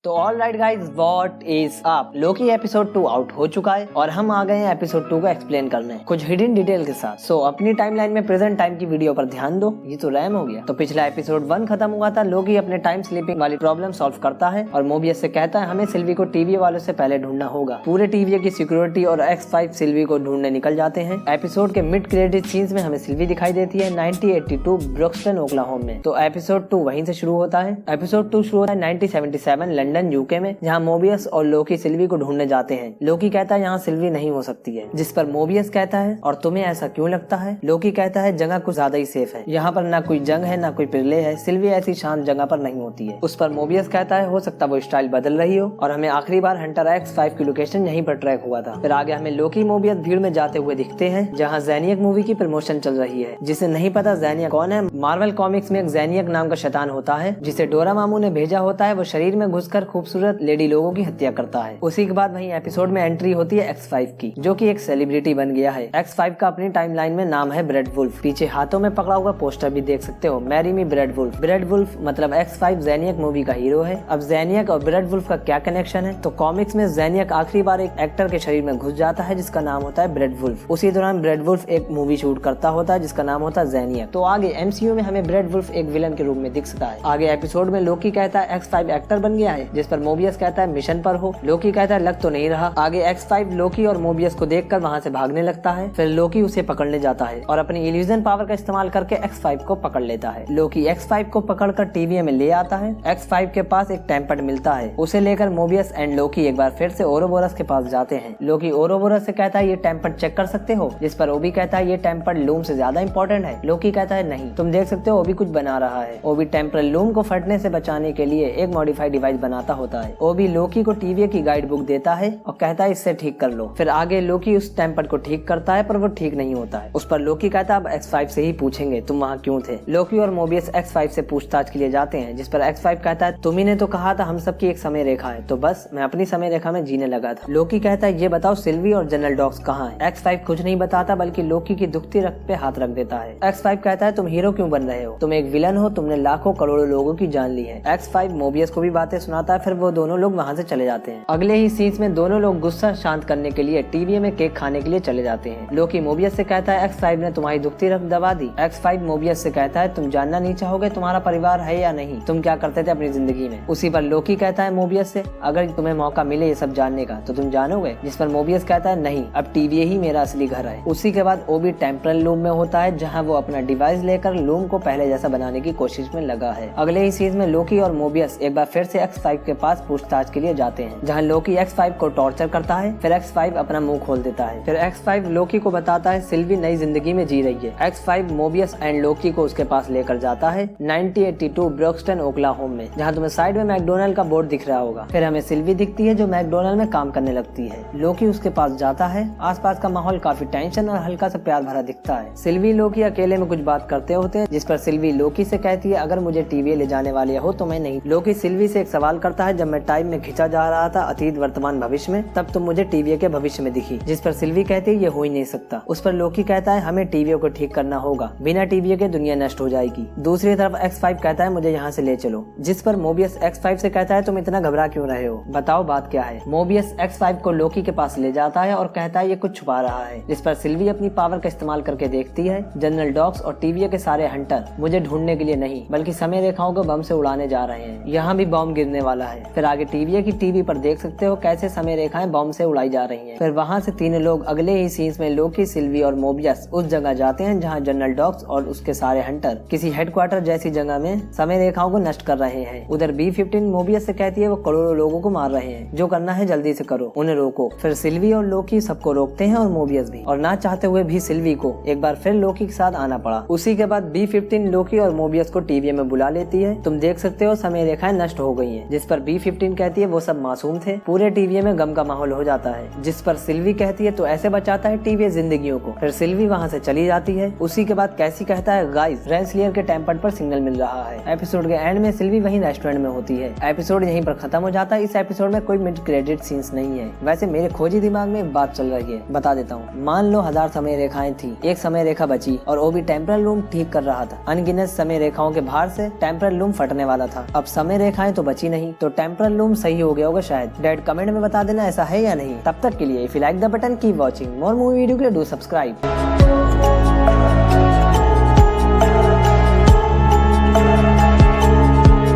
तो all right guys, what is up. Loki episode 2 out हो चुका है और हम आ गए हैं एपिसोड 2 को एक्सप्लेन करने कुछ हिडन डिटेल के साथ। सो अपनी टाइमलाइन में प्रेजेंट टाइम की वीडियो पर ध्यान दो, ये तो रैम हो गया। तो पिछला एपिसोड 1 खत्म हुआ था, लोकी अपने टाइम स्लीपिंग वाली प्रॉब्लम सॉल्व करता है और मोबियस से कहता है हमें सिल्वी को टीवी वालों से पहले ढूंढना होगा। पूरे टीवी की सिक्योरिटी और X5 सिल्वी को ढूंढने निकल जाते हैं। एपिसोड के मिड क्रेडिट सीन्स में हमें सिल्वी दिखाई देती है 1982 ब्रुक्सटन ओक्लाहोमा में। तो एपिसोड 2 वहीं से शुरू होता है। एपिसोड 2 शुरू होता है 1977 लंदन यूके में, जहाँ मोबियस और लोकी सिल्वी को ढूंढने जाते हैं। लोकी कहता है यहाँ सिल्वी नहीं हो सकती है, जिस पर मोबियस कहता है और तुम्हें ऐसा क्यों लगता है। लोकी कहता है जगह कुछ ज्यादा ही सेफ है, यहाँ पर ना कोई जंग है ना कोई पिघले है, सिल्वी ऐसी शांत जगह पर नहीं होती है। उस पर मोबियस कहता है हो सकता वो स्टाइल बदल रही हो और हमें आखिरी बार हंटर X5 की लोकेशन यहीं पर ट्रैक हुआ था। फिर आगे हमें लोकी मोबियस भीड़ में जाते हुए दिखते हैं जहाँ ज़ैनियक मूवी की प्रमोशन चल रही है। जिसे नहीं पता ज़ैनियक कौन है, मार्वल कॉमिक्स में एक ज़ैनियक नाम का शैतान होता है जिसे डोरा मामू ने भेजा होता है। वो शरीर में घुसकर खूबसूरत लेडी लोगों की हत्या करता है। उसी के बाद वहीं एपिसोड में एंट्री होती है X5 की, जो कि एक सेलिब्रिटी बन गया है। X5 का अपनी टाइमलाइन में नाम है ब्रेड वुल्फ। पीछे हाथों में पकड़ा हुआ पोस्टर भी देख सकते हो, marry me bread wolf. Bread wolf मतलब X5 ज़ैनियक मूवी का हीरो है। अब ज़ैनियक और ब्रेड वुल्फ का क्या कनेक्शन है, तो कॉमिक्स में ज़ैनियक आखिरी बार एक एक्टर के शरीर में घुस जाता है जिसका नाम होता है ब्रेड वुल्फ। उसी दौरान ब्रेड वुल्फ एक मूवी शूट करता होता है जिसका नाम होता है ज़ैनियक। तो आगे MCU में हमें ब्रेड वुल्फ एक विलन के रूप में दिख सकता है। आगे एपिसोड में लोकी कहता है X5 एक्टर बन गया है, जिस पर मोबियस कहता है मिशन पर हो। लोकी कहता है लग तो नहीं रहा। आगे X5 लोकी और मोबियस को देखकर वहां से भागने लगता है। फिर लोकी उसे पकड़ने जाता है और अपनी इल्यूजन पावर का इस्तेमाल करके X5 को पकड़ लेता है। लोकी X5 को पकड़कर टीवी में ले आता है। X5 के पास एक टेम्पर्ड मिलता है, उसे लेकर मोबियस एंड लोकी एक बार फिर से ओरोबोरस के पास जाते हैं। लोकी ओरोबोरस से कहता है ये टेम्पर्ड चेक कर सकते हो, जिस पर ओबी कहता है ये टेम्पर्ड लूम से ज्यादा इंपॉर्टेंट है। लोकी कहता है नहीं, तुम देख सकते हो ओबी कुछ बना रहा है। ओबी टेम्परल लूम को फटने से बचाने के लिए एक मॉडिफाइड डिवाइस बनाता होता है। ओबी लोकी को टीवी की गाइड बुक देता है और कहता है इससे ठीक कर लो। फिर आगे लोकी उस टेम्पर्ड को ठीक करता है पर वो ठीक नहीं होता है। उस पर लोकी कहता है अब X5 से ही पूछेंगे तुम वहाँ क्यों थे। लोकी और मोबियस X5 से पूछताछ के लिए जाते हैं, जिस पर X5 कहता है तुम्ही ने तो कहा था हम सबकी एक समय रेखा है, तो बस मैं अपनी समय रेखा में जीने लगा था। लोकी कहता है ये बताओ सिल्वी और जनरल डॉक्स कहाँ है। X5 कुछ नहीं बताता बल्कि लोकी की दुखती रक्त पे हाथ रख देता है। X5 कहता है तुम हीरो क्यों बन रहे हो, तुम एक विलन हो, तुमने लाखों करोड़ों लोगों की जान ली है। X5 मोबियस को भी बातें सुनाता है। फिर वो दोनों लोग वहाँ से चले जाते हैं। अगले ही सीन्स में दोनों लोग गुस्सा शांत करने के लिए टीवी में केक खाने के लिए चले जाते हैं। लोकी मोबियस से कहता है X5 ने तुम्हारी दुखती रक्त दबा दी। X5 मोबियस से कहता है तुम जानना नहीं चाहोगे तुम्हारा परिवार है या नहीं, तुम क्या करते थे अपनी जिंदगी में। उसी पर लोकी कहता है मोबियस से अगर तुम्हें मौका मिले ये सब जानने का तो तुम जानोगे, जिस पर मोबियस कहता है नहीं, अब टीवी ही मेरा असली घर है। उसी के बाद ओबी टेम्परल लूम में होता है जहाँ वो अपना डिवाइस लेकर लूम को पहले जैसा बनाने की कोशिश में लगा है। अगले ही सीन में लोकी और मोबियस एक बार फिर से X5 के पास पूछताछ के लिए जाते हैं, जहाँ लोकी X5 को टॉर्चर करता है। फिर X5 अपना मुंह खोल देता है। फिर X5 लोकी को बताता है सिल्वी नई जिंदगी में जी रही है। X5 मोबियस एंड लोकी को उसके पास लेकर जाता है 1982 ब्रुक्सटन ओक्लाहोमा में, जहाँ तुम्हें साइड में मैकडोनल्ड का बोर्ड दिख रहा होगा। फिर हमें सिल्वी दिखती है जो मैकडोनल्ड में काम करने लगती है। लोकी उसके पास जाता है। आसपास का माहौल काफी टेंशन और हल्का सा प्यार भरा दिखता है। सिल्वी लोकी अकेले में कुछ बात करते होते हैं, जिस पर सिल्वी लोकी से कहती है अगर मुझे टीवी ले जाने वाले हो तो मैं नहीं। लोकी सिल्वी से एक सवाल करता है जब मैं टाइम में खींचा जा रहा था अतीत वर्तमान भविष्य में, तब तुम मुझे टीवी के भविष्य में दिखी, जिस पर सिल्वी कहती है ये हो ही नहीं सकता। उस पर लोकी कहता है हमें टीवी को ठीक करना होगा, बिना टीवी के दुनिया नष्ट हो जाएगी। दूसरी तरफ X5 कहता है मुझे यहाँ से ले चलो, जिस पर मोबियस X5 से कहता है तुम इतना घबरा क्यों रहे हो, बताओ बात क्या है। मोबियस X5 को लोकी के पास ले जाता है और कहता है ये कुछ छुपा रहा है, जिस पर सिल्वी अपनी पावर का इस्तेमाल करके देखती है जनरल डॉक्स और टीवी के सारे हंटर मुझे ढूंढने के लिए नहीं बल्कि समय रेखाओं को बम से उड़ाने जा रहे हैं, यहाँ भी बम गिरने वाला है। फिर आगे टीवी पर देख सकते हो कैसे समय रेखाएं बम से उड़ाई जा रही हैं। फिर वहाँ से तीनों लोग अगले ही सीन्स में लोकी सिल्वी और मोबियस उस जगह जाते हैं जहाँ जनरल डॉक्स और उसके सारे हंटर किसी हेडक्वार्टर जैसी जगह में समय रेखाओं को नष्ट कर रहे हैं। उधर B-15 मोबियस से कहती है वो करोड़ों लोगों को मार रहे हैं, जो करना है जल्दी से करो, उन्हें रोको। फिर सिल्वी और लोकी सबको रोकते हैं और मोबियस भी, और ना चाहते हुए भी सिल्वी को एक बार फिर लोकी के साथ आना पड़ा। उसी के बाद B-15 लोकी और मोबियस को टीवी में बुला लेती है। तुम देख सकते हो समय रेखाएं नष्ट हो गई हैं, जिस पर B-15 कहती है वो सब मासूम थे। पूरे टीवी में गम का माहौल हो जाता है, जिस पर सिल्वी कहती है तो ऐसे बचाता है टीवी जिंदगियों को। फिर सिल्वी वहाँ से चली जाती है। उसी के बाद कैसी कहता है गाइस रेंसलियर के टेम्पर्ड पर सिग्नल मिल रहा है। एपिसोड के एंड में सिल्वी वहीं रेस्टोरेंट में होती है। एपिसोड यहीं पर खत्म हो जाता है। इस एपिसोड में कोई मिड क्रेडिट सीन्स नहीं है। वैसे मेरे खोजी दिमाग में एक बात चल रही है, बता देता हूँ। मान लो 1000 समय रेखाएं थी, एक समय रेखा बची और वो भी टेम्परल लूम ठीक कर रहा था। अनगिनत समय रेखाओं के भार से टेम्परल लूम फटने वाला था। अब समय रेखाएं तो बची नहीं, तो टेम्परल लूम सही हो गया होगा शायद। डैड कमेंट में बता देना ऐसा है या नहीं। तब तक के लिए if you like the button keep watching more movie video के लिए डू सब्सक्राइब।